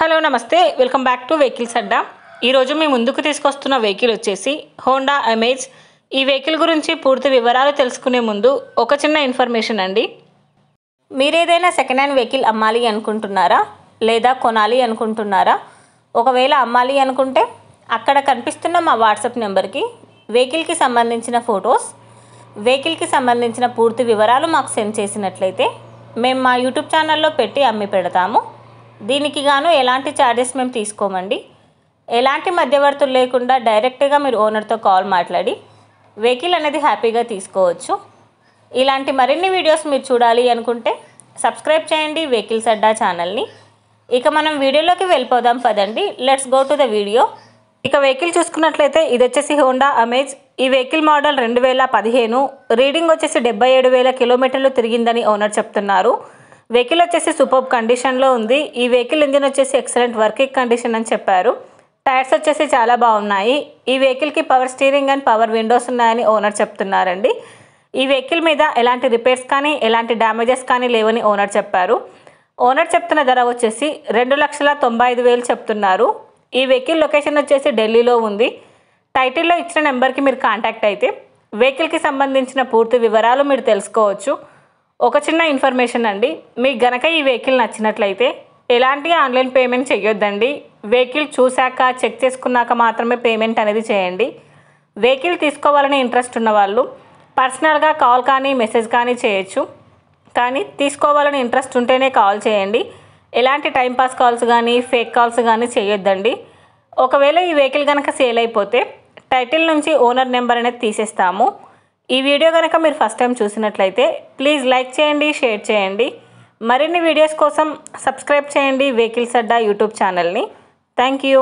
Hello నమస్తే welcome back to vehicles అడ్డా. ఈరోజు మీ ముందుకు తీసుకొస్తున్న వెహికల్ వచ్చేసి హోండా అమేజ్. ఈ వెహికల్ గురించి పూర్తి వివరాలు తెలుసుకునే ముందు ఒక చిన్న ఇన్ఫర్మేషన్ అండి. మీరేదైనా సెకండ్ హ్యాండ్ వెహికల్ అమ్మాలి అనుకుంటున్నారా లేదా కొనాలి అనుకుంటున్నారా? ఒకవేళ అమ్మాలి అనుకుంటే అక్కడ కనిపిస్తున్న మా వాట్సాప్ నెంబర్కి వెహికల్కి సంబంధించిన ఫొటోస్, వెహికల్కి సంబంధించిన పూర్తి వివరాలు మాకు సెండ్ చేసినట్లయితే మేము మా యూట్యూబ్ ఛానల్లో పెట్టి అమ్మి పెడతాము. దీనికి గాను ఎలాంటి ఛార్జెస్ మేము తీసుకోమండి. ఎలాంటి మధ్యవర్తులు లేకుండా డైరెక్ట్గా మీరు ఓనర్తో కాల్ మాట్లాడి వెహికల్ అనేది హ్యాపీగా తీసుకోవచ్చు. ఇలాంటి మరిన్ని వీడియోస్ మీరు చూడాలి అనుకుంటే సబ్స్క్రైబ్ చేయండి వెహికల్స్ అడ్డా ఛానల్ని. ఇక మనం వీడియోలోకి వెళ్ళిపోదాం పదండి. Let's go to the video. ఇక వెహికల్ చూసుకున్నట్లయితే ఇది వచ్చేసి హోండా అమేజ్. ఈ వెహికల్ మోడల్ 2015, రీడింగ్ వచ్చేసి 77,000 కిలోమీటర్లు తిరిగిందని ఓనర్ చెప్తున్నారు. వెహికల్ వచ్చేసి సూపర్ కండిషన్లో ఉంది. ఈ వెహికల్ ఇంజిన్ వచ్చేసి ఎక్సలెంట్ వర్కింగ్ కండిషన్ అని చెప్పారు. టైర్స్ వచ్చేసి చాలా బాగున్నాయి. ఈ వెహికల్కి power steering and power Windows ఉన్నాయని ఓనర్ చెప్తున్నారండి. ఈ వెహికల్ మీద ఎలాంటి రిపేర్స్ కానీ ఎలాంటి డ్యామేజెస్ కానీ లేవని ఓనర్ చెప్పారు. ఓనర్ చెప్తున్న ధర వచ్చేసి 2,95,000 చెప్తున్నారు. ఈ వెహికల్ లొకేషన్ వచ్చేసి ఢిల్లీలో ఉంది. టైటిల్లో ఇచ్చిన నెంబర్కి మీరు కాంటాక్ట్ అయితే వెహికల్కి సంబంధించిన పూర్తి వివరాలు మీరు తెలుసుకోవచ్చు. ఒక చిన్న ఇన్ఫర్మేషన్ అండి, మీకు గనక ఈ వెహికల్ నచ్చినట్లయితే ఎలాంటి ఆన్లైన్ పేమెంట్ చేయొద్దండి. వెహికల్ చూశాక చెక్ చేసుకున్నాక మాత్రమే పేమెంట్ అనేది చేయండి. వెహికల్ తీసుకోవాలని ఇంట్రెస్ట్ ఉన్న వాళ్ళు పర్సనల్గా కాల్ కానీ మెసేజ్ కానీ చేయొచ్చు. కానీ తీసుకోవాలని ఇంట్రెస్ట్ ఉంటేనే కాల్ చేయండి. ఎలాంటి టైంపాస్ కాల్స్ కానీ ఫేక్ కాల్స్ కానీ చేయొద్దండి. ఒకవేళ ఈ వెహికల్ కనుక సేల్ అయిపోతే టైటిల్ నుంచి ఓనర్ నెంబర్ అనేది తీసేస్తాము. ఈ వీడియో కనుక మీరు ఫస్ట్ టైం చూసినట్లయితే ప్లీజ్ లైక్ చేయండి, షేర్ చేయండి. మరిన్ని వీడియోస్ కోసం సబ్స్క్రైబ్ చేయండి వెహికల్స్ అడ్డా యూట్యూబ్ ఛానల్ని. Thank you.